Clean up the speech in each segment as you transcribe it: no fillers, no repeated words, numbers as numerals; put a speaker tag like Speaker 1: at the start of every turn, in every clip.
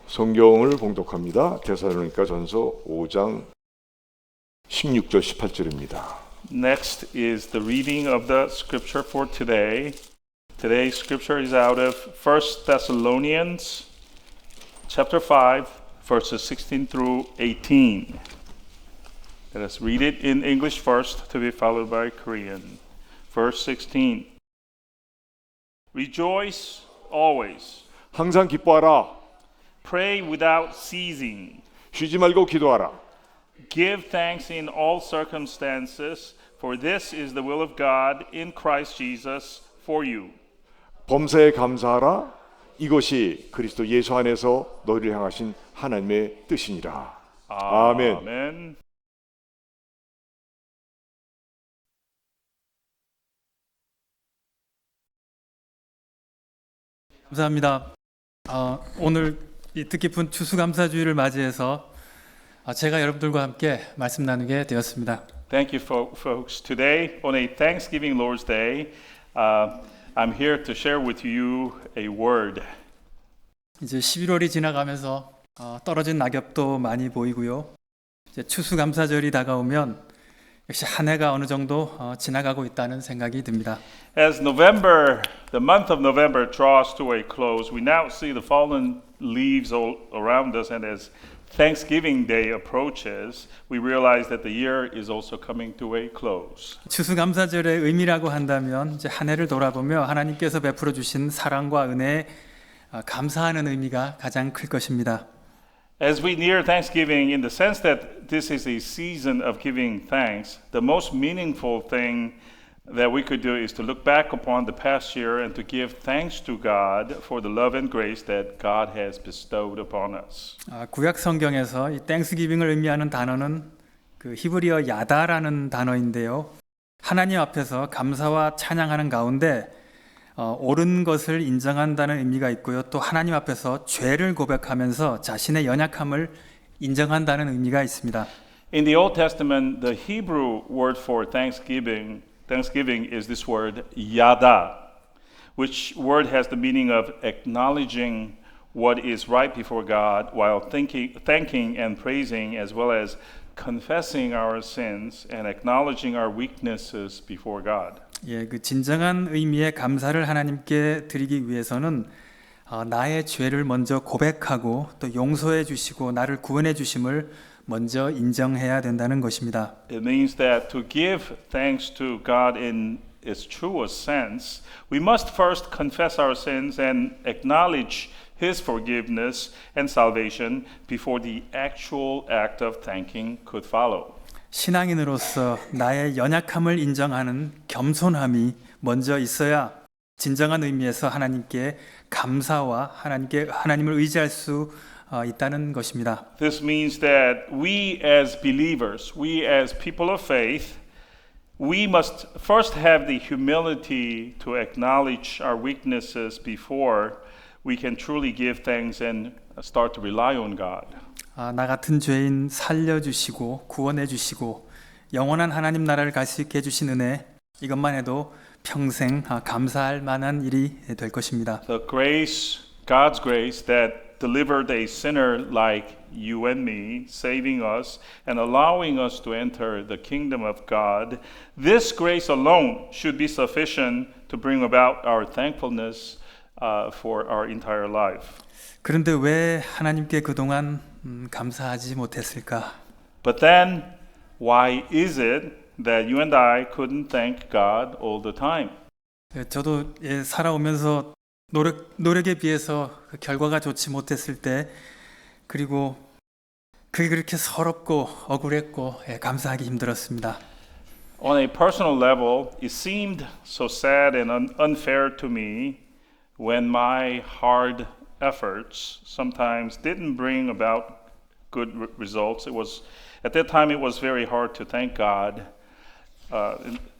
Speaker 1: 성경을 봉독합니다. 데살로니가 전서 5장 16절 18절입니다.
Speaker 2: Next is the reading of the scripture for today. Today's scripture is out of 1 Thessalonians chapter 5 verses 16 through 18. Let us read it in English first to be followed by Korean. Verse 16. Rejoice always.
Speaker 1: 항상 기뻐하라.
Speaker 2: Pray without ceasing.
Speaker 1: 쉬지 말고 기도하라.
Speaker 2: Give thanks in all circumstances, for this is the will of God in Christ Jesus for you.
Speaker 1: 범사에 감사하라. 이것이 그리스도 예수 안에서 너희를 향하신 하나님의 뜻이니라. 아멘.
Speaker 2: Amen.
Speaker 3: 감사합니다. 오늘 이 뜻깊은 추수감사주의를 맞이해서 제가 여러분들과 함께 말씀 나누게 되었습니다.
Speaker 2: Thank you, folks. Today, on a Thanksgiving Lord's Day, I'm here to share with you a word.
Speaker 3: 이제 11월이 지나가면서 떨어진 낙엽도 많이 보이고요. 이제 추수감사절이 다가오면 역시 한 해가 어느 정도 지나가고 있다는 생각이 듭니다.
Speaker 2: As November, the month of November draws to a close, we now see the fallen leaves all around us, and as Thanksgiving Day approaches, we realize that the year is also coming to a close.
Speaker 3: 추수감사절의 의미라고 한다면 이제 한 해를 돌아보며 하나님께서 베풀어 주신 사랑과 은혜에 감사하는 의미가 가장 클 것입니다.
Speaker 2: As we near Thanksgiving, in the sense that this is a season of giving thanks, the most meaningful thing that we could do is to look back upon the past year and to give thanks to God for the love and grace that God has bestowed upon us.
Speaker 3: 구약 성경에서 이 땡스기빙을 의미하는 단어는 그 히브리어 야다라는 단어인데요. 하나님 앞에서 감사와 찬양하는 가운데 옳은 것을 인정한다는 의미가 있고요. 또 하나님 앞에서 죄를 고백하면서 자신의 연약함을 인정한다는 의미가 있습니다.
Speaker 2: In the Old Testament, the Hebrew word for Thanksgiving is this word yada, which word has the meaning of acknowledging what is right before God while thanking and praising, as well as confessing our sins and acknowledging our weaknesses before God.
Speaker 3: 예, 그 진정한 의미의 감사를 하나님께 드리기 위해서는 나의 죄를 먼저 고백하고 또 용서해 주시고 나를 구원해 주심을 먼저 인정해야 된다는 것입니다.
Speaker 2: It means that to give thanks to God in its truest sense, we must first confess our sins and acknowledge His forgiveness and salvation before the actual act of thanking could follow.
Speaker 3: 신앙인으로서 나의 연약함을 인정하는 겸손함이 먼저 있어야 진정한 의미에서 하나님께 감사와 하나님을 의지할 수 있다는 것입니다.
Speaker 2: This means that we as believers, we as people of faith, we must first have the humility to acknowledge our weaknesses before we can truly give thanks and start to rely on God.
Speaker 3: 나 같은 죄인 살려주시고 구원해주시고 영원한 하나님 나라를 갈 수 있게 해주신 은혜, 이것만 해도 평생 감사할 만한 일이 될 것입니다.
Speaker 2: The grace, God's grace that delivered a sinner like you and me, saving us and allowing us to enter the kingdom of God, this grace alone should be sufficient to bring about our thankfulness for our entire life.
Speaker 3: 그런데 왜 하나님께 그동안 감사하지 못했을까?
Speaker 2: But then, why is it that you and I couldn't thank God all the time?
Speaker 3: 저도 살아오면서 노력에 비해서 그 결과가 좋지 못했을 때, 그리고 그게 그렇게 서럽고 억울했고 감사하기 힘들었습니다.
Speaker 2: On a personal level, it seemed so sad and unfair to me when my hard efforts sometimes didn't bring about good results. At that time it was very hard to thank God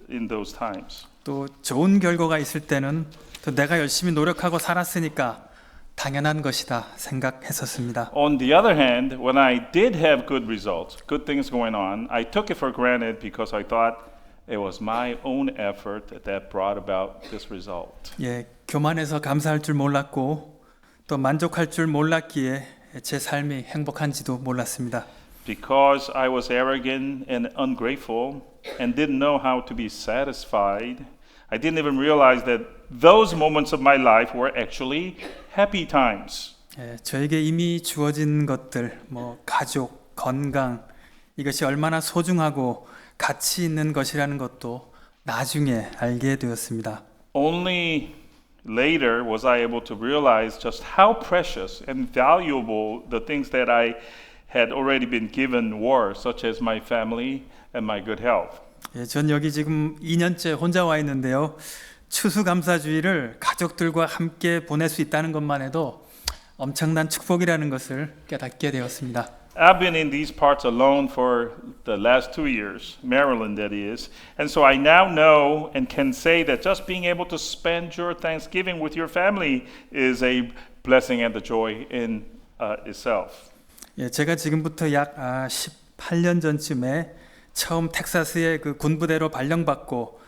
Speaker 2: in those times.
Speaker 3: 또 좋은 결과가 있을 때는 또 내가 열심히 노력하고 살았으니까 당연한 것이다 생각했었습니다.
Speaker 2: On the other hand, when I did have good results, good things going on, I took it for granted because I thought it was my own effort that brought about this result.
Speaker 3: 교만해서 감사할 줄 몰랐고 또 만족할 줄 몰랐기에 제 삶이 행복한지도 몰랐습니다.
Speaker 2: Because I was arrogant and ungrateful and didn't know how to be satisfied, I didn't even realize that those moments of my life were actually happy times.
Speaker 3: 저에게 이미 주어진 것들, 뭐 가족, 건강, 이것이 얼마나 소중하고 가치 있는 것이라는 것도 나중에 알게 되었습니다.
Speaker 2: Only later was I able to realize just how precious and valuable the things that I had already been given were, such as my family and my good health.
Speaker 3: 전 여기 지금 2년째 혼자 와 있는데요. 추수감사주의를 가족들과 함께 보낼 수 있다는 것만 해도 엄청난 축복이라는 것을 깨닫게 되었습니다.
Speaker 2: I've been in these parts alone for the last 2 years, Maryland that is, and so I now know and can say that just being able to spend your Thanksgiving with your family is a blessing and a joy in itself.
Speaker 3: 제가 지금부터 약 18년 전쯤에 처음 텍사스의 그 군부대로 발령받고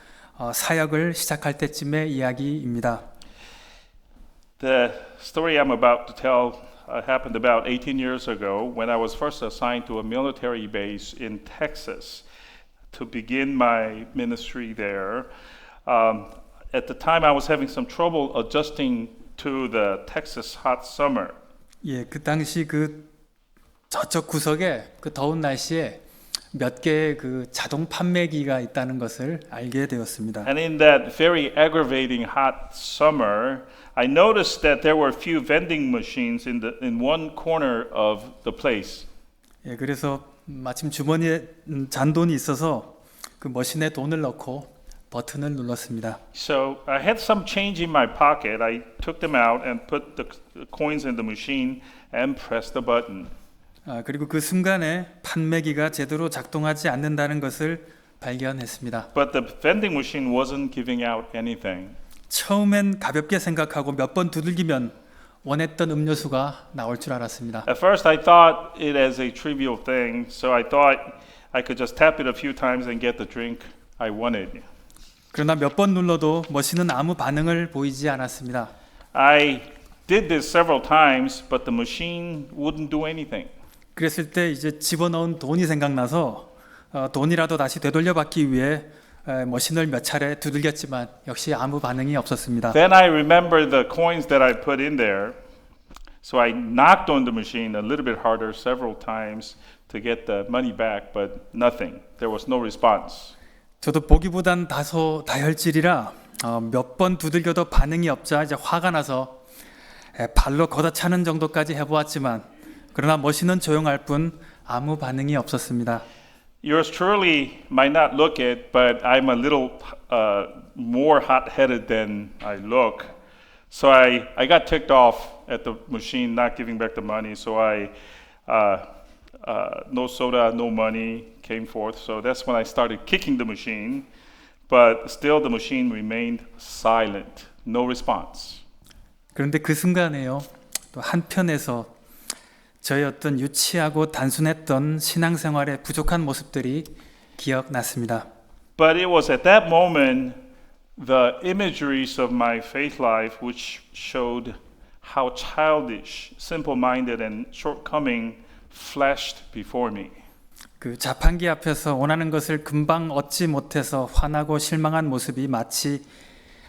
Speaker 3: 사역을 시작할 때쯤의 이야기입니다.
Speaker 2: The story I'm about to tell happened about 18 years ago when I was first assigned to a military base in Texas to begin my ministry there. At the time, I was having some trouble adjusting to the Texas hot summer.
Speaker 3: 그 당시 그 저쪽 구석에 그 더운 날씨에 몇 개의 그 자동 판매기가 있다는 것을 알게 되었습니다.
Speaker 2: And in that very aggravating hot summer, I noticed that there were few vending machines in one corner of the place.
Speaker 3: 그래서 마침 주머니에 잔돈이 있어서 그 머신에 돈을 넣고 버튼을 눌렀습니다.
Speaker 2: So I had some change in my pocket. I took them out and put the coins in the machine and pressed the button.
Speaker 3: 그리고 그 순간에 판매기가 제대로 작동하지 않는다는 것을 발견했습니다.
Speaker 2: But the vending machine wasn't giving out anything.
Speaker 3: 처음엔 가볍게 생각하고 몇 번 두들기면 원했던 음료수가 나올 줄 알았습니다.
Speaker 2: At first I thought it as a trivial thing, so I thought I could just tap it a few times and get the drink I wanted.
Speaker 3: 그러나 몇 번 눌러도 머신은 아무 반응을 보이지 않았습니다.
Speaker 2: I did this several times, but the machine wouldn't do anything.
Speaker 3: 그랬을 때 이제 집어넣은 돈이 생각나서 돈이라도 다시 되돌려받기 위해 머신을 몇 차례 두들겼지만 역시 아무 반응이 없었습니다.
Speaker 2: Then I remembered the coins that I put in there, so I knocked on the machine a little bit harder several times to get the money back, but nothing. There was no response.
Speaker 3: 저도 보기보단 다소 다혈질이라 몇 번 두들겨도 반응이 없자 이제 화가 나서 발로 걷어차는 정도까지 해보았지만 그러나 머신은 조용할 뿐 아무 반응이 없었습니다.
Speaker 2: Yours truly might not look it, but I'm a little more hot-headed than I look. So I got ticked off at the machine not giving back the money. So no soda, no money came forth. So that's when I started kicking the machine. But still the machine remained silent, no response.
Speaker 3: 그런데 그 순간에요. 또 한편에서 저의 어떤 유치하고 단순했던 신앙생활의 부족한 모습들이 기억났습니다.
Speaker 2: But it was at that moment the imageries of my faith life which showed how childish, simple-minded and shortcoming flashed before me.
Speaker 3: 그 자판기 앞에서 원하는 것을 금방 얻지 못해서 화나고 실망한 모습이 마치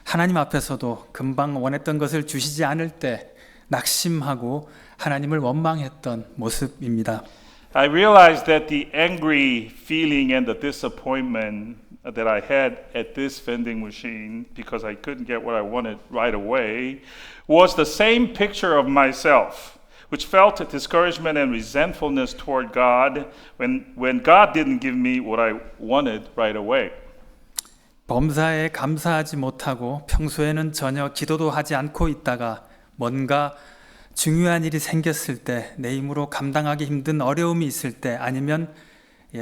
Speaker 3: 하나님 앞에서도 금방 원했던 것을 주시지 않을 때 낙심하고 하나님을 원망했던 모습입니다.
Speaker 2: I realized that the angry feeling and the disappointment that I had at this vending machine because I couldn't get what I wanted right away was the same picture of myself, which felt discouragement and resentfulness toward God when God didn't give me what I wanted right away.
Speaker 3: 범사에 감사하지 못하고 평소에는 전혀 기도도 하지 않고 있다가 뭔가 중요한 일이 생겼을 때, 내 힘으로 감당하기 힘든 어려움이 있을 때, 아니면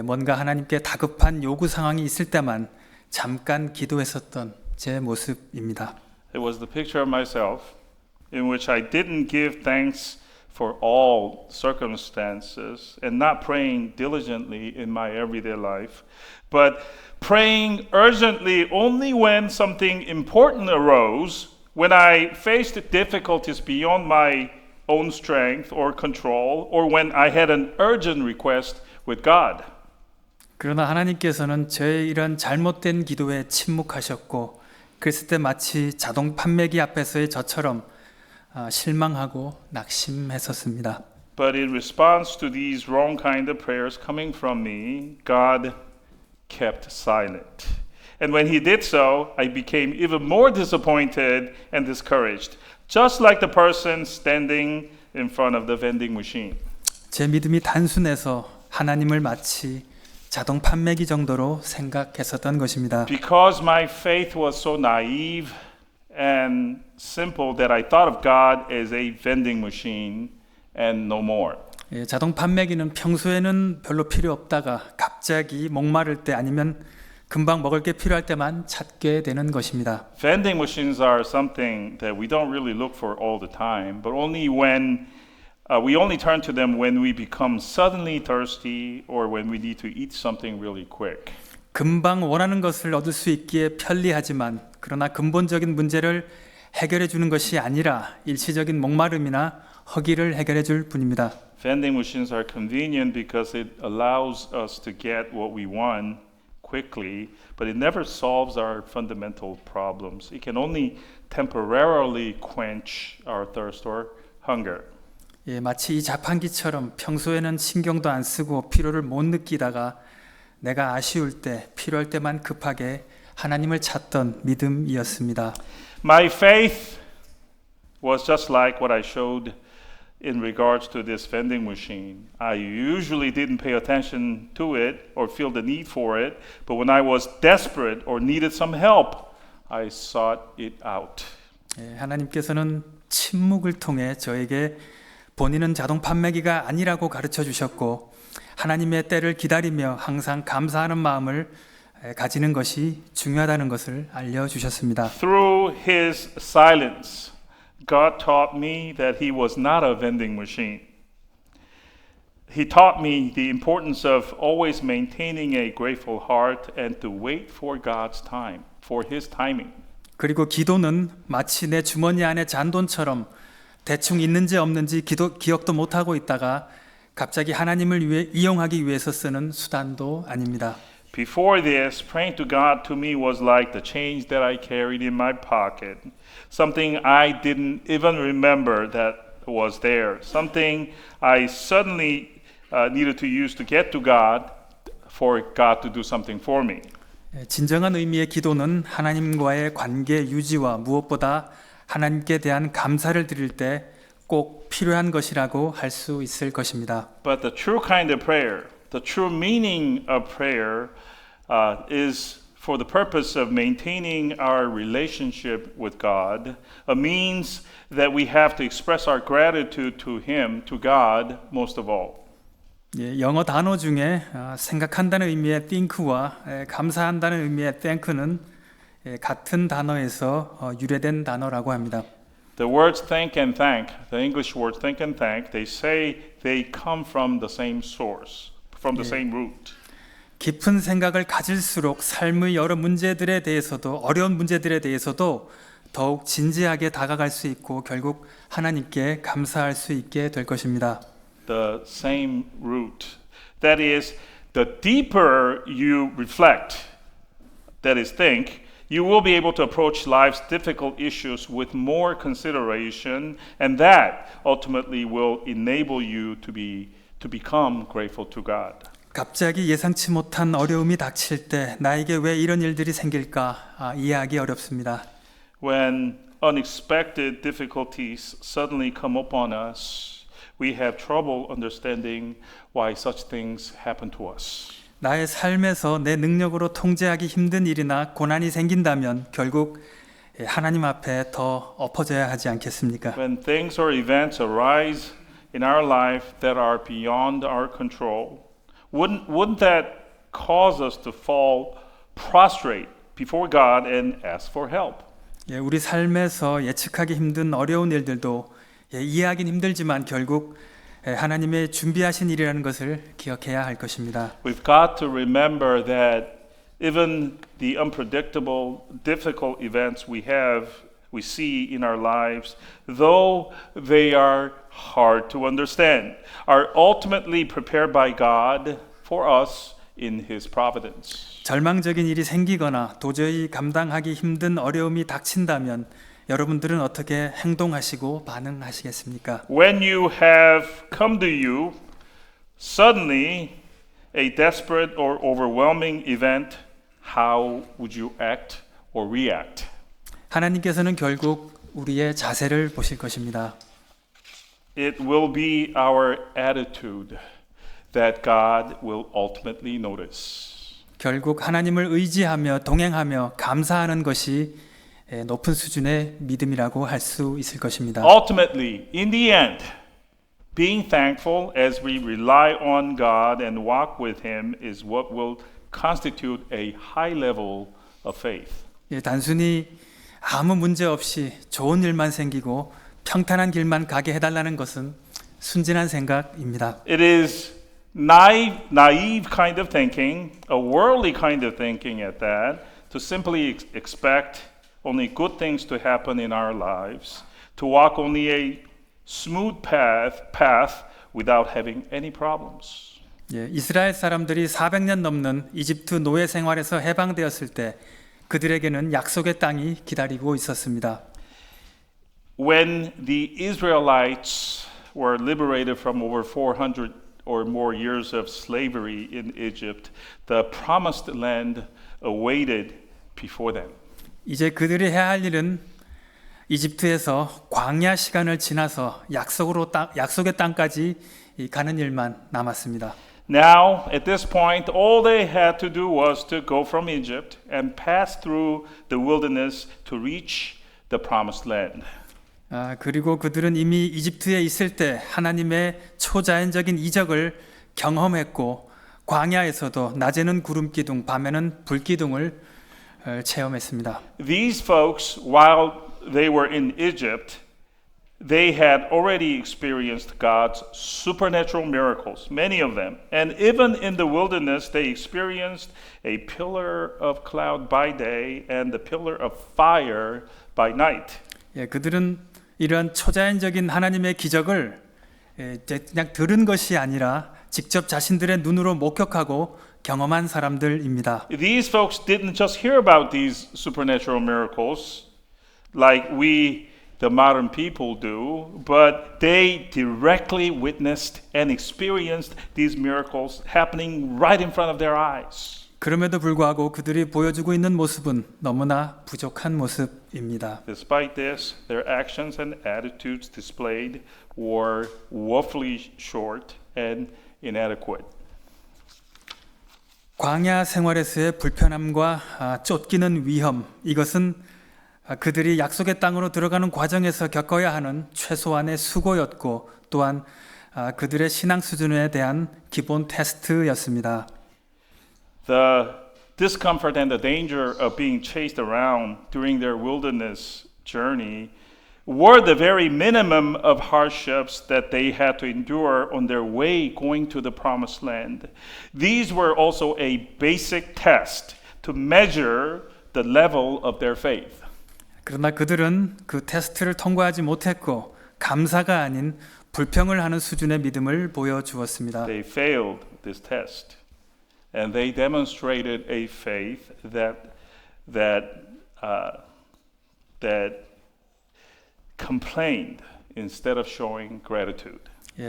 Speaker 3: 뭔가 하나님께 다급한 요구 상황이 있을 때만 잠깐 기도했었던 제 모습입니다.
Speaker 2: It was the picture of myself in which I didn't give thanks for all circumstances and not praying diligently in my everyday life, but praying urgently only when something important arose, when I faced difficulties beyond my own strength or control, or when I had an urgent request with God.
Speaker 3: 그러나 하나님께서는 저의 이런 잘못된 기도에 침묵하셨고 그랬을 때 마치 자동 판매기 앞에서의 저처럼 실망하고 낙심했었습니다.
Speaker 2: But in response to these wrong kind of prayers coming from me, God kept silent. And when he did so, I became even more disappointed and discouraged, just like the person standing in front of the vending machine.
Speaker 3: 제 믿음이 단순해서 하나님을 마치 자동 판매기 정도로 생각했었던 것입니다.
Speaker 2: Because my faith was so naive and simple that I thought of God as a vending machine and no more.
Speaker 3: 자동 판매기는 평소에는 별로 필요 없다가 갑자기 목마를 때 아니면 금방 먹을 게 필요할 때만 찾게 되는 것입니다.
Speaker 2: Vending machines are something that we don't really look for all the time, but only when we only turn to them when we become suddenly thirsty or when we need to eat something really quick.
Speaker 3: 금방 원하는 것을 얻을 수 있기에 편리하지만 그러나 근본적인 문제를 해결해 주는 것이 아니라 일시적인 목마름이나 허기를 해결해 줄 뿐입니다.
Speaker 2: Vending machines are convenient because it allows us to get what we want quickly, but it never solves our fundamental problems. It can only temporarily quench our thirst or hunger.
Speaker 3: 마치 이 자판기처럼 평소에는 신경도 안 쓰고 필요를 못 느끼다가 내가 아쉬울 때 필요할 때만 급하게 하나님을 찾던 믿음이었습니다.
Speaker 2: My faith was just like what I showed in regards to this vending machine. I usually didn't pay attention to it or feel the need for it, but when I was desperate or needed some help, I sought it out.
Speaker 3: 하나님께서는 침묵을 통해 저에게 본인은 자동 판매기가 아니라고 가르쳐 주셨고 하나님의 때를 기다리며 항상 감사하는 마음을 가지는 것이 중요하다는 것을 알려주셨습니다.
Speaker 2: Through his silence, God taught me that he was not a vending machine. He taught me the importance of always maintaining a grateful heart and to wait for God's time, for his timing.
Speaker 3: 그리고 기도는 마치 내 주머니 안에 잔돈처럼 대충 있는지 없는지 기억도 못하고 있다가 갑자기 하나님을 위해 이용하기 위해서 쓰는 수단도 아닙니다.
Speaker 2: Before this, praying to God to me was like the change that I carried in my pocket, something I didn't even remember that was there, something I suddenly needed to use to get to God for God to do something for me.
Speaker 3: 진정한 의미의 기도는 하나님과의 관계 유지와 무엇보다 하나님께 대한 감사를 드릴 때 꼭 필요한 것이라고 할 수 있을 것입니다.
Speaker 2: But the true kind of prayer, the true meaning of prayer is for the purpose of maintaining our relationship with God, a means that we have to express our gratitude to Him, to God, most of all.
Speaker 3: 영어 단어 중에 생각한다는 의미의 think와 감사한다는 의미의 thank는 같은 단어에서 유래된 단어라고 합니다.
Speaker 2: The words thank and thank, the English words thank and thank, they say they come from the same source, from the same root.
Speaker 3: 깊은 생각을 가질수록 삶의 여러 문제들에 대해서도 어려운 문제들에 대해서도 더욱 진지하게 다가갈 수 있고 결국 하나님께 감사할 수 있게 될 것입니다.
Speaker 2: The same root. That is, the deeper you reflect, that is think, you will be able to approach life's difficult issues with more consideration, and that ultimately will enable you to become grateful to God.
Speaker 3: 갑자기 예상치 못한 어려움이 닥칠 때 나에게 왜 이런 일들이 생길까 이해하기 어렵습니다.
Speaker 2: When unexpected difficulties suddenly come upon us, we have trouble understanding why such things happen to us.
Speaker 3: 나의 삶에서 내 능력으로 통제하기 힘든 일이나 고난이 생긴다면 결국 하나님 앞에 더 엎어져야 하지 않겠습니까?
Speaker 2: When things or events arise in our life that are beyond our control, wouldn't that cause us to fall prostrate before God and ask for help?
Speaker 3: 우리 삶에서 예측하기 힘든 어려운 일들도 이해하긴 힘들지만 결국 하나님의 준비하신 일이라는 것을 기억해야 할 것입니다.
Speaker 2: We've got to remember that even the unpredictable, difficult events we have we see in our lives, though they are hard to understand, are ultimately prepared by God for us in His providence.
Speaker 3: 절망적인 일이 생기거나 도저히 감당하기 힘든 어려움이 닥친다면 여러분들은 어떻게 행동하시고 반응하시겠습니까?
Speaker 2: When you have come to you, suddenly a desperate or overwhelming event, how would you act or react?
Speaker 3: 하나님께서는 결국 우리의 자세를 보실 것입니다.
Speaker 2: It will be our attitude that God will ultimately notice.
Speaker 3: 결국 하나님을 의지하며 동행하며 감사하는 것이 높은 수준의 믿음이라고 할 수 있을 것입니다.
Speaker 2: Ultimately, in the end, being thankful as we rely on God and walk with Him is what will constitute a high level of faith.
Speaker 3: 단순히 아무 문제 없이 좋은 일만 생기고 평탄한 길만 가게 해달라는 것은 순진한 생각입니다.
Speaker 2: It is naive kind of thinking, a worldly kind of thinking at that, to simply expect only good things to happen in our lives, to walk only a smooth path without having any problems.
Speaker 3: 이스라엘 사람들이 400년 넘는 이집트 노예 생활에서 해방되었을 때 그들에게는 약속의 땅이 기다리고 있었습니다.
Speaker 2: When the Israelites were liberated from over 400 or more years of slavery in Egypt, the promised land awaited before them.
Speaker 3: 이제 그들이 해야 할 일은 이집트에서 광야 시간을 지나서 약속의 땅까지 가는 일만 남았습니다.
Speaker 2: Now, at this point, all they had to do was to go from Egypt and pass through the wilderness to reach the promised land.
Speaker 3: 그리고 그들은 이미 이집트에 있을 때 하나님의 초자연적인 이적을 경험했고 광야에서도 낮에는 구름 기둥, 밤에는 불 기둥을 체험했습니다.
Speaker 2: These folks, while they were in Egypt, they had already experienced God's supernatural miracles, many of them. And even in the wilderness, they experienced a pillar of cloud by day and the pillar of fire by night.
Speaker 3: 그들은 이러한 초자연적인 하나님의 기적을 그냥 들은 것이 아니라 직접 자신들의 눈으로 목격하고 경험한 사람들입니다.
Speaker 2: These folks didn't just hear about these supernatural miracles like we, the modern people, do, but they directly witnessed and experienced these miracles happening right in front of their eyes.
Speaker 3: 그럼에도 불구하고 그들이 보여주고 있는 모습은 너무나 부족한 모습입니다.
Speaker 2: Despite this, their actions and attitudes displayed were woefully short and inadequate.
Speaker 3: 광야 생활에서의 불편함과 쫓기는 위험, 이것은 그들이 약속의 땅으로 들어가는 과정에서 겪어야 하는 최소한의 수고였고 또한 그들의 신앙 수준에 대한 기본 테스트였습니다.
Speaker 2: The discomfort and the danger of being chased around during their wilderness journey were the very minimum of hardships that they had to endure on their way going to the promised land. These were also a basic test to measure the level of their faith.
Speaker 3: 그러나 그들은 그 테스트를 통과하지 못했고 감사가 아닌 불평을 하는 수준의 믿음을 보여주었습니다.
Speaker 2: They failed this test. And they demonstrated a faith that complained instead of showing gratitude.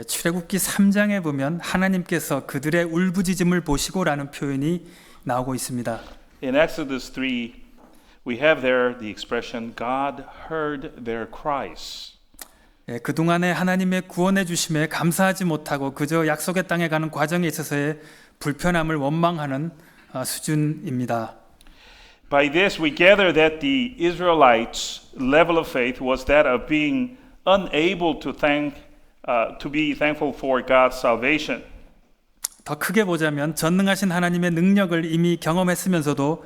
Speaker 3: 출애굽기 3장에 보면 하나님께서 그들의 울부짖음을 보시고라는 표현이 나오고 있습니다.
Speaker 2: In Exodus 3, we have there the expression God heard their cries.
Speaker 3: 그동안에 하나님의 구원해 주심에 감사하지 못하고 그저 약속의 땅에 가는 과정에 있어서의 불편함을 원망하는 수준입니다.
Speaker 2: By this we gather that the Israelites' level of faith was that of being unable to be thankful for God's salvation.
Speaker 3: 더 크게 보자면 전능하신 하나님의 능력을 이미 경험했으면서도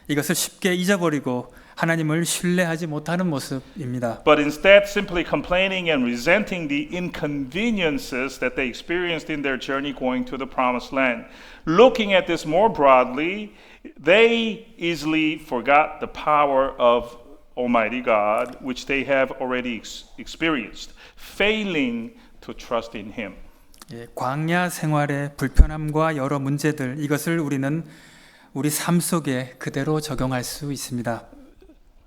Speaker 3: 이것을 쉽게 잊어버리고 하나님을 신뢰하지 못하는 모습입니다.
Speaker 2: But instead simply complaining and resenting the inconveniences that they experienced in their journey going to the promised land. Looking at this more broadly, they easily forgot the power of Almighty God, which they have already experienced, failing to trust in Him.
Speaker 3: 예, 광야 생활의 불편함과 여러 문제들 이것을 우리는 우리 삶 속에 그대로 적용할 수 있습니다.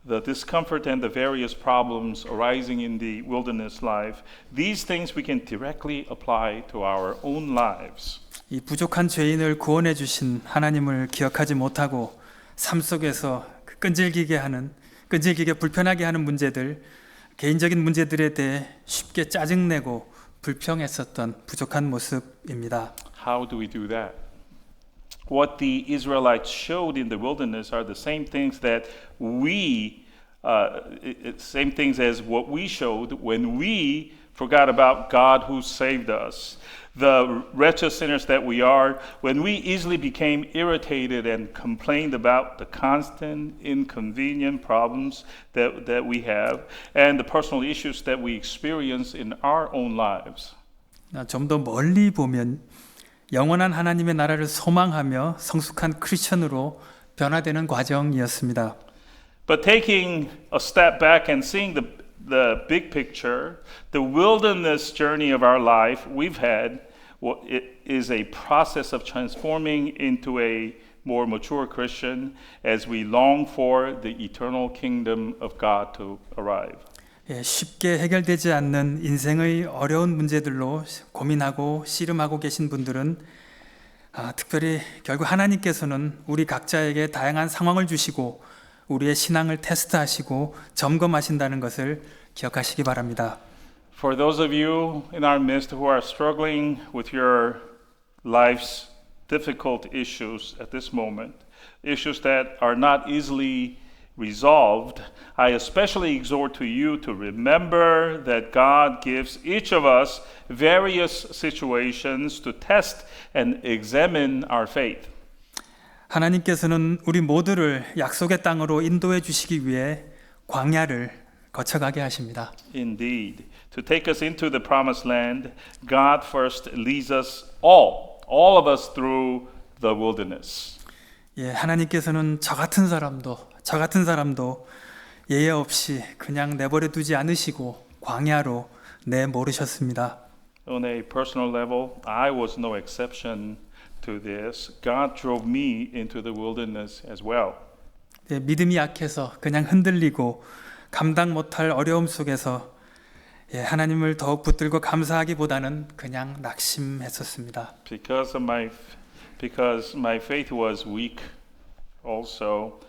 Speaker 2: The discomfort and the various problems arising in the wilderness life, these things we can directly apply to our own lives.
Speaker 3: 이 부족한 죄인을 구원해 주신 하나님을 기억하지 못하고 삶 속에서 끈질기게 불편하게 하는 문제들, 개인적인 문제들에 대해 쉽게 짜증내고 불평했었던 부족한 모습입니다.
Speaker 2: How do we do that? What the Israelites showed in the wilderness are the same things that same things as what we showed when we forgot about God who saved us. The wretched sinners that we are, when we easily became irritated and complained about the constant inconvenient problems that we have and the personal issues that we experience in our own lives.
Speaker 3: 좀 더 멀리 보면 영원한 하나님의 나라를 소망하며 성숙한 크리스천으로 변화되는 과정이었습니다.
Speaker 2: But taking a step back and seeing the big picture, the wilderness journey of our life we've had, it is a process of transforming into a more mature Christian as we long for the eternal kingdom of God to arrive.
Speaker 3: 예, 쉽게 해결되지 않는 인생의 어려운 문제들로 고민하고 씨름하고 계신 분들은 특별히 결국 하나님께서는 우리 각자에게 다양한 상황을 주시고 우리의 신앙을 테스트하시고 점검하신다는 것을 기억하시기 바랍니다.
Speaker 2: For those of you in our midst who are struggling with your life's difficult issues at this moment, issues that are not easily resolved, I especially exhort to you to remember that God gives each of us various situations to test and examine our faith.
Speaker 3: 하나님께서는 우리 모두를 약속의 땅으로 인도해 주시기 위해 광야를 거쳐가게 하십니다.
Speaker 2: Indeed, to take us into the promised land, God first leads us all of us through the wilderness.
Speaker 3: 예, 하나님께서는 저 같은 사람도 예외 없이 그냥 내버려 두지 않으시고 광야로 내모르셨습니다.
Speaker 2: On a personal level, I was no exception to this. God drove me into the wilderness as well.
Speaker 3: 예, 믿음이 약해서 그냥 흔들리고 감당 못할 어려움 속에서 하나님을 더욱 붙들고 감사하기보다는 그냥 낙심했었습니다.
Speaker 2: Because my faith was weak also,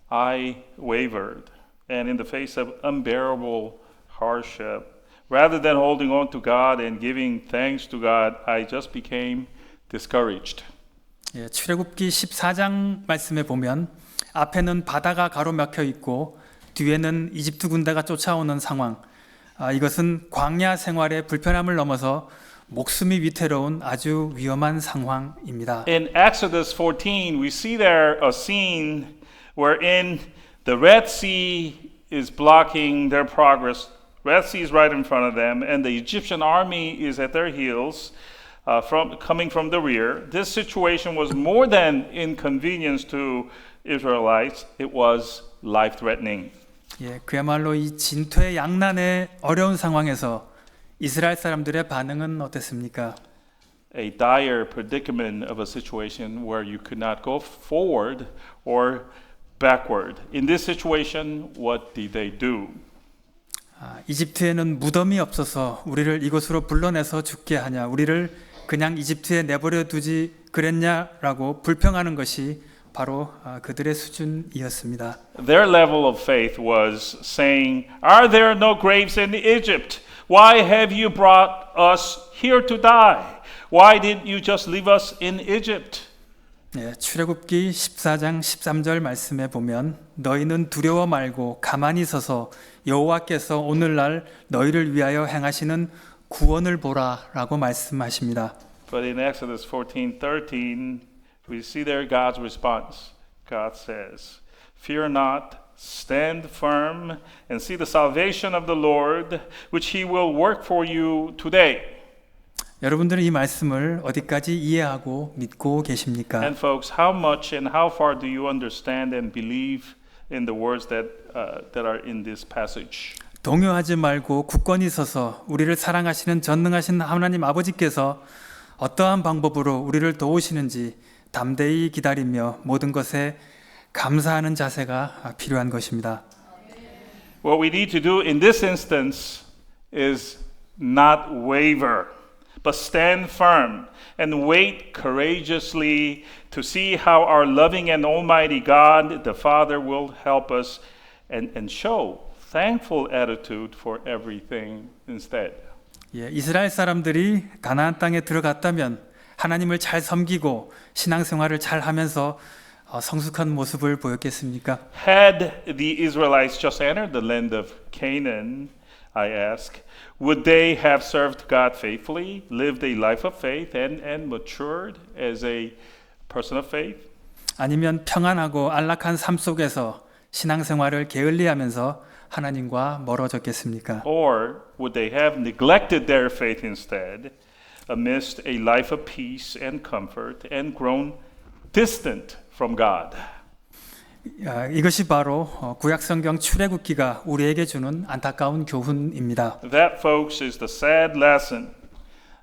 Speaker 2: I wavered. And in the face of unbearable hardship, rather than holding on to God and giving thanks to God, I just became discouraged.
Speaker 3: 예, 출애굽기 14장 말씀에 보면 앞에는 바다가 가로막혀 있고 뒤에는 이집트 군대가 쫓아오는 상황. 이것은 광야 생활의 불편함을 넘어서 목숨이 위태로운 아주 위험한 상황입니다.
Speaker 2: In Exodus 14, we see there a scene wherein the Red Sea is blocking their progress. Red Sea is right in front of them, and the Egyptian army is at their heels, coming from the rear. This situation was more than inconvenience to Israelites; it was life-threatening.
Speaker 3: 예, 그야말로 이 진퇴양난의 어려운 상황에서 이스라엘 사람들의 반응은 어땠습니까?
Speaker 2: A dire predicament of a situation where you could not go forward or backward. In this situation, what did they do?
Speaker 3: 이집트에는 무덤이 없어서 우리를 이곳으로 불러내서 죽게 하냐, 우리를 그냥 이집트에 내버려 두지 그랬냐라고 불평하는 것이 바로 그들의 수준이었습니다.
Speaker 2: Their level of faith was saying, "Are there no graves in Egypt? Why have you brought us here to die? Why didn't you just leave us in Egypt?"
Speaker 3: 네, 출애굽기 14장 13절 말씀에 보면 너희는 두려워 말고 가만히 서서 여호와께서 오늘날 너희를 위하여 행하시는 구원을 보라라고 말씀하십니다.
Speaker 2: But in Exodus 14:13, we see there God's response. God says, "Fear not, stand firm, and see the salvation of the Lord, which He will work for you today."
Speaker 3: 여러분들은 이 말씀을 어디까지 이해하고 믿고 계십니까?
Speaker 2: And folks, how much and how far do you understand and believe in the words that are in this passage.
Speaker 3: 동요하지 말고 굳건히 서서 우리를 사랑하시는 전능하신 하나님 아버지께서 어떠한 방법으로 우리를 도우시는지 담대히 기다리며 모든 것에 감사하는 자세가 필요한 것입니다.
Speaker 2: What we need to do in this instance is not waver, but stand firm and wait courageously to see how our loving and almighty God, the Father, will help us and show thankful attitude for everything instead.
Speaker 3: 예, 이스라엘 사람들이 가나안 땅에 들어갔다면 하나님을 잘 섬기고 신앙생활을 잘 하면서 성숙한 모습을 보였겠습니까?
Speaker 2: Had the Israelites just entered the land of Canaan, I ask, would they have served God faithfully, lived a life of faith, and matured as a person of faith?
Speaker 3: 아니면 평안하고 안락한 삶 속에서 신앙생활을 게을리하면서 하나님과 멀어졌겠습니까?
Speaker 2: Or would they have neglected their faith instead, amidst a life of peace and comfort, and grown distant from God?
Speaker 3: 이것이 바로 구약성경 출애굽기가 우리에게 주는 안타까운 교훈입니다.
Speaker 2: That, folks, is the sad lesson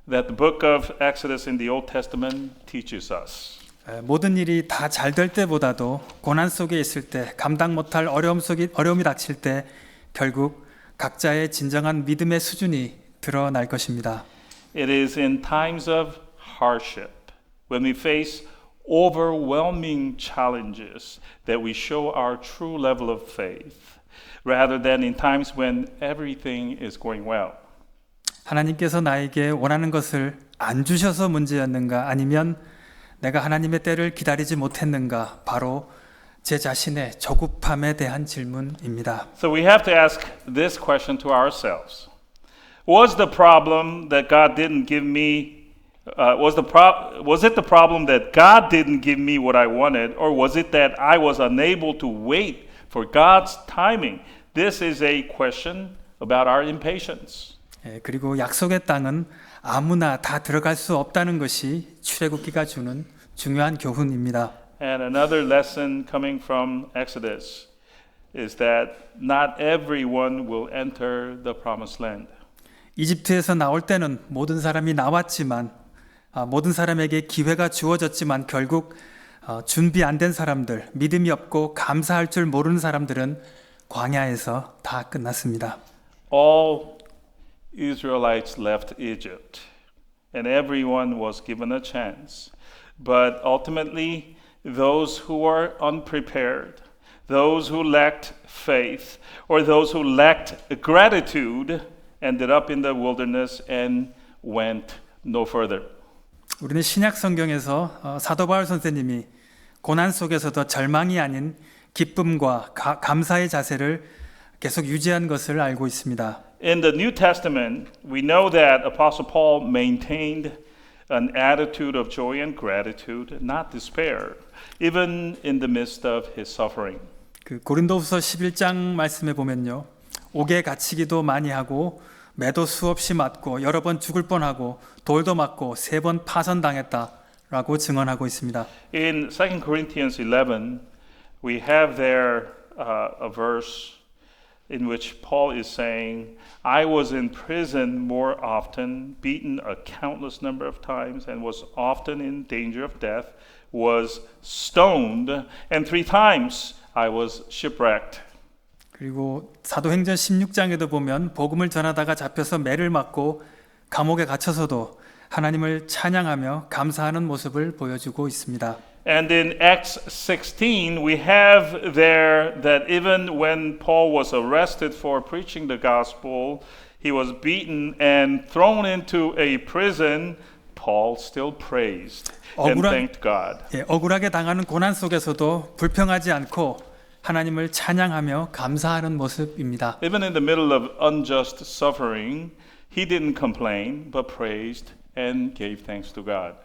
Speaker 2: that the book of Exodus in the Old Testament teaches us.
Speaker 3: 모든 일이 다 잘 될 때보다도 고난 속에 있을 때, 감당 못할 어려움이 닥칠 때 결국 각자의 진정한 믿음의 수준이 드러날 것입니다.
Speaker 2: It is in times of hardship, when we face overwhelming challenges, that we show our true level of faith, rather than in times when everything is going well.
Speaker 3: 하나님께서 나에게 원하는 것을 안 주셔서 문제였는가, 아니면 내가 하나님의 때를 기다리지 못했는가, 바로 제 자신의 조급함에 대한 질문입니다.
Speaker 2: So we have to ask this question to ourselves. Was the problem that God didn't give me, was it the problem that God didn't give me what I wanted, or was it that I was unable to wait for God's timing? This is a question about our impatience.
Speaker 3: 그리고 약속의 땅은 아무나 다 들어갈 수 없다는 것이 출애굽기가 주는 중요한 교훈입니다.
Speaker 2: And another lesson coming from Exodus is that not everyone will enter the promised land.
Speaker 3: 이집트에서 나올 때는 모든 사람이 나왔지만, 모든 사람에게 기회가 주어졌지만 결국 준비 안 된 사람들, 믿음이 없고 감사할 줄 모르는 사람들은 광야에서 다 끝났습니다.
Speaker 2: All Israelites left Egypt, and everyone was given a chance. But ultimately, those who were unprepared, those who lacked faith, or those who lacked gratitude, ended up in the wilderness and went no further.
Speaker 3: 우리는 신약 성경에서 사도 바울 선생님이 고난 속에서도 절망이 아닌 기쁨과 감사의 자세를 계속 유지한 것을 알고 있습니다.
Speaker 2: In the New Testament, we know that Apostle Paul maintained an attitude of joy and gratitude, not despair, even in the midst of his suffering.
Speaker 3: 그 고린도후서 11장 말씀에 보면요, 옥에 갇히기도 많이 하고 매도 수없이 맞고 여러 번 죽을 뻔하고 돌도 맞고 3번 파선당했다라고 증언하고 있습니다.
Speaker 2: In 2 Corinthians 11, we have there a verse in which Paul is saying, I was in prison more often, beaten a countless number of times, and was often in danger of death, was stoned, and 3 times I was shipwrecked.
Speaker 3: 그리고 사도행전 16장에도 보면 복음을 전하다가 잡혀서 매를 맞고 감옥에 갇혀서도 하나님을 찬양하며 감사하는 모습을 보여주고 있습니다.
Speaker 2: And in Acts 16, we have there that even when Paul was arrested for preaching the gospel, he was beaten and thrown into a prison, Paul still praised and thanked God.
Speaker 3: 억울하게 당하는 고난 속에서도 불평하지 않고 하나님을 찬양하며 감사하는 모습입니다.
Speaker 2: Even in the middle of unjust suffering, he didn't complain, but praised and gave thanks to God.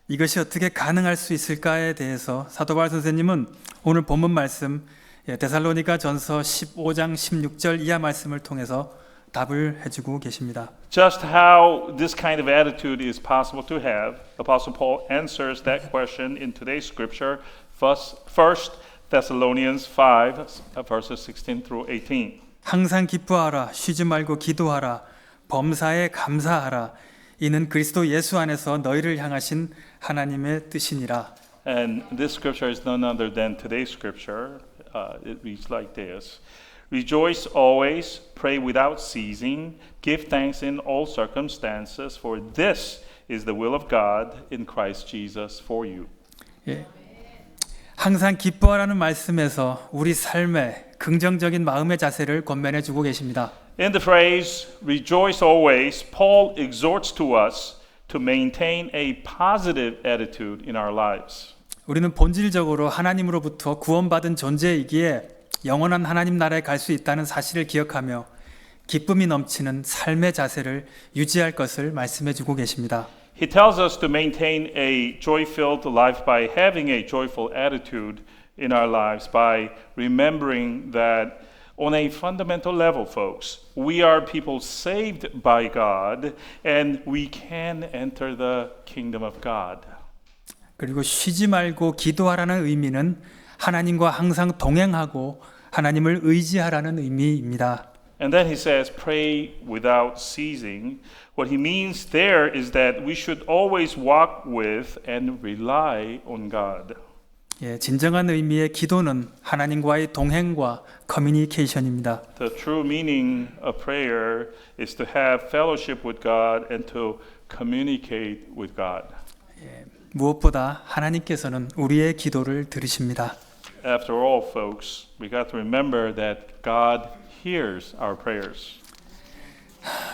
Speaker 3: 이것이 어떻게 가능할 수 있을까에 대해서 사도 바울 선생님은 오늘 본문 말씀 데살로니가 전서 15장 16절 이하 말씀을 통해서 답을 해주고 계십니다.
Speaker 2: Just how this kind of attitude is possible to have, Apostle Paul answers that question in today's scripture. First, Thessalonians 5, verses 16 through 18.
Speaker 3: 항상 기뻐하라, 쉬지 말고 기도하라, 범사에 감사하라. 이는 그리스도 예수 안에서 너희를 향하신 하나님의 뜻이니라.
Speaker 2: And this scripture is none other than today's scripture. It reads like this. Rejoice always, pray without ceasing, give thanks in all circumstances, for this is the will of God in Christ Jesus for you.
Speaker 3: 예. 항상 기뻐하라는 말씀에서 우리 삶의 긍정적인 마음의 자세를 권면해 주고 계십니다.
Speaker 2: In the phrase, rejoice always, Paul exhorts to us to maintain a positive attitude in our lives.
Speaker 3: 우리는 본질적으로 하나님으로부터 구원받은 존재이기에 영원한 하나님 나라에 갈 수 있다는 사실을 기억하며 기쁨이 넘치는 삶의 자세를 유지할 것을 말씀해 주고 계십니다.
Speaker 2: He tells us to maintain a joy-filled life by having a joyful attitude in our lives, by remembering that on a fundamental level, folks, we are people saved by God and we can enter the kingdom of God.
Speaker 3: 그리고 쉬지 말고 기도하라는 의미는 하나님과 항상 동행하고 하나님을 의지하라는 의미입니다.
Speaker 2: And then he says, pray without ceasing. What he means there is that we should always walk with and rely on God.
Speaker 3: 예, 진정한 의미의 기도는 하나님과의 동행과 커뮤니케이션입니다.
Speaker 2: The true meaning of prayer is to have fellowship with God and to communicate with God.
Speaker 3: 무엇보다 하나님께서는 우리의 기도를 들으십니다.
Speaker 2: After all, folks, we got to remember that God hears our prayers.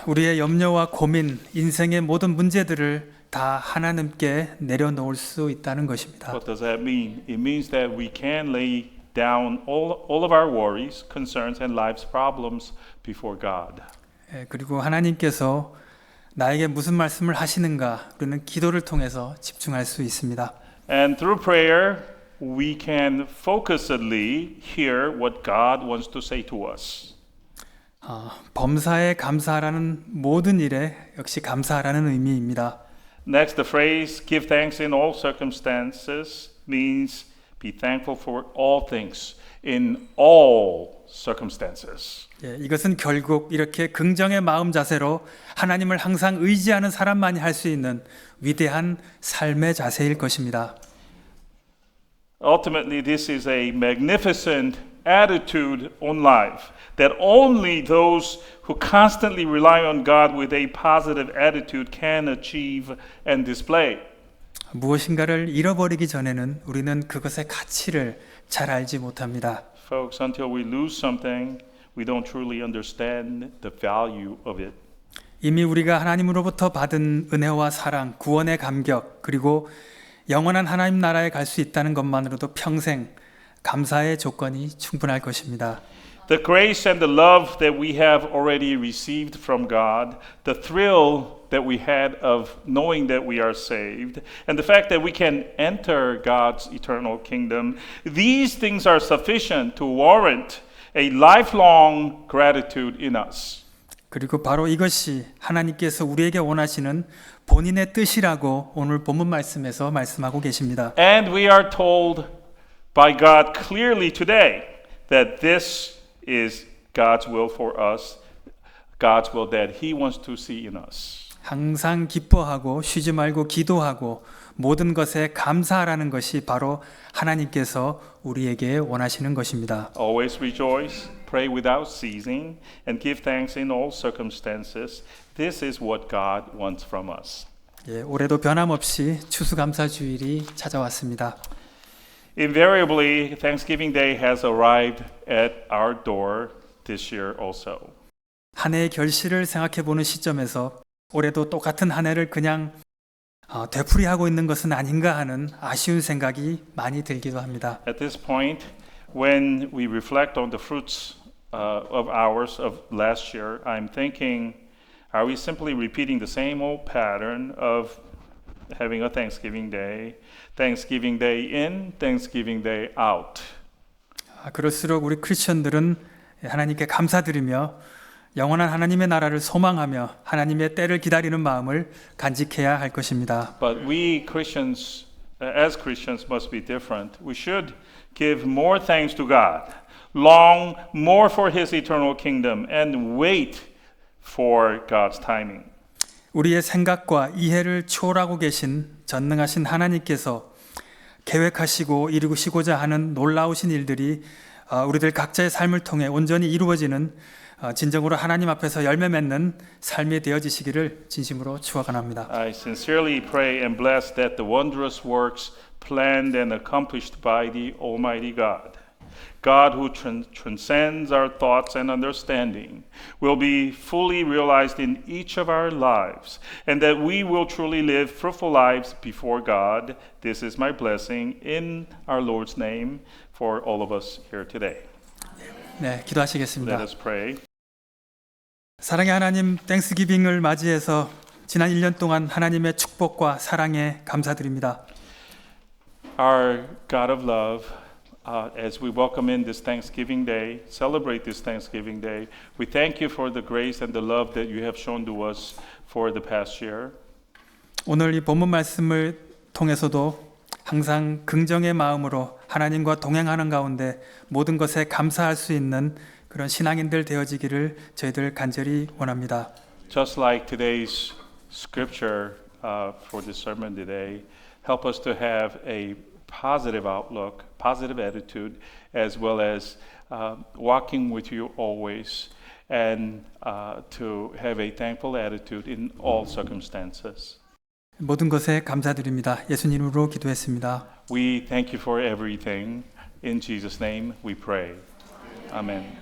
Speaker 3: 우리의 염려와 고민, 인생의 모든 문제들을 다 하나님께 내려놓을 수 있다는 것입니다.
Speaker 2: What does that mean? It means that we can lay down all of our worries, concerns, and life's problems before God.
Speaker 3: 예, 그리고 하나님께서 나에게 무슨 말씀을 하시는가 우리는 기도를 통해서 집중할 수 있습니다.
Speaker 2: And through prayer, we can focusedly hear what God wants to say to us.
Speaker 3: 범사에 감사하라는 모든 일에 역시 감사하라는 의미입니다.
Speaker 2: Next, the phrase give thanks in all circumstances means be thankful for all things in all circumstances.
Speaker 3: 예, 이것은 결국 이렇게 긍정의 마음 자세로 하나님을 항상 의지하는 사람만이 할 수 있는 위대한 삶의 자세일 것입니다.
Speaker 2: Ultimately, this is a magnificent attitude on life that only those who constantly rely on God with a positive attitude can achieve and display.
Speaker 3: 무엇인가를 잃어버리기 전에는 우리는 그것의 가치를 잘 알지 못합니다.
Speaker 2: Folks, until we lose something, we don't truly understand the value of it.
Speaker 3: 이미 우리가 하나님으로부터 받은 은혜와 사랑, 구원의 감격, 그리고 영원한 하나님 나라에 갈 수 있다는 것만으로도 평생 감사의 조건이 충분할 것입니다.
Speaker 2: The grace and the love that we have already received from God, the thrill that we had of knowing that we are saved, and the fact that we can enter God's eternal kingdom, these things are sufficient to warrant a lifelong gratitude in us.
Speaker 3: 그리고 바로 이것이 하나님께서 우리에게 원하시는 본인의 뜻이라고 오늘 본문 말씀에서 말씀하고 계십니다.
Speaker 2: And we are told by God clearly today that this is God's will for us, God's will that He wants to see in us.
Speaker 3: 항상 기뻐하고 쉬지 말고 기도하고 모든 것에 감사하라는 것이 바로 하나님께서 우리에게 원하시는 것입니다.
Speaker 2: Always rejoice, pray without ceasing, and give thanks in all circumstances. This is what God wants from us.
Speaker 3: 예, 올해도 변함없이 추수감사주일이 찾아왔습니다.
Speaker 2: Invariably, Thanksgiving Day has arrived at our door this year also.
Speaker 3: 한 해의 결실을 생각해 보는 시점에서 올해도 똑같은 한 해를 그냥 되풀이하고 있는 것은 아닌가 하는 아쉬운 생각이 많이 들기도 합니다.
Speaker 2: At this point, when we reflect on the fruits of ours of last year, I'm thinking, are we simply repeating the same old pattern of having a Thanksgiving Day in, Thanksgiving Day out?
Speaker 3: 그럴수록 우리 크리스천들은 하나님께 감사드리며 영원한 하나님의 나라를 소망하며 하나님의 때를 기다리는 마음을 간직해야 할 것입니다.
Speaker 2: But we Christians, as Christians, must be different. We should Give more thanks to God. Long more for His eternal kingdom and wait for God's timing.
Speaker 3: 우리의 생각과 이해를 초월하고 계신 전능하신 하나님께서 계획하시고 이루시고자 하는 놀라우신 일들이 우리들 각자의 삶을 통해 온전히 이루어지는 진정으로 하나님 앞에서 열매 맺는 삶이 되어지시기를 진심으로 축원합니다.
Speaker 2: I sincerely pray and bless that the wondrous works planned and accomplished by the Almighty God, God who transcends our thoughts and understanding, will be fully realized in each of our lives, and that we will truly live fruitful lives before God. This is my blessing in our Lord's name for all of us here today.
Speaker 3: 네, 기도하시겠습니다.
Speaker 2: Let us pray.
Speaker 3: 사랑의 하나님, 땡스기빙을 맞이해서 지난 1년 동안 하나님의 축복과 사랑에 감사드립니다.
Speaker 2: Our God of love, as we welcome in this Thanksgiving Day, celebrate this Thanksgiving Day, we thank you for the grace and the love that you have shown to us for the past year.
Speaker 3: 오늘 이 본문 말씀을 통해서도 항상 긍정의 마음으로 하나님과 동행하는 가운데 모든 것에 감사할 수 있는 그런 신앙인들 되어지기를 저희들 간절히 원합니다.
Speaker 2: Just like today's scripture for this sermon today, help us to have a positive outlook, positive attitude, as well as walking with you always, and to have a thankful attitude in all circumstances.
Speaker 3: 모든 것에 감사드립니다. 예수님으로 기도했습니다.
Speaker 2: We thank you for everything. In Jesus' name we pray. Amen.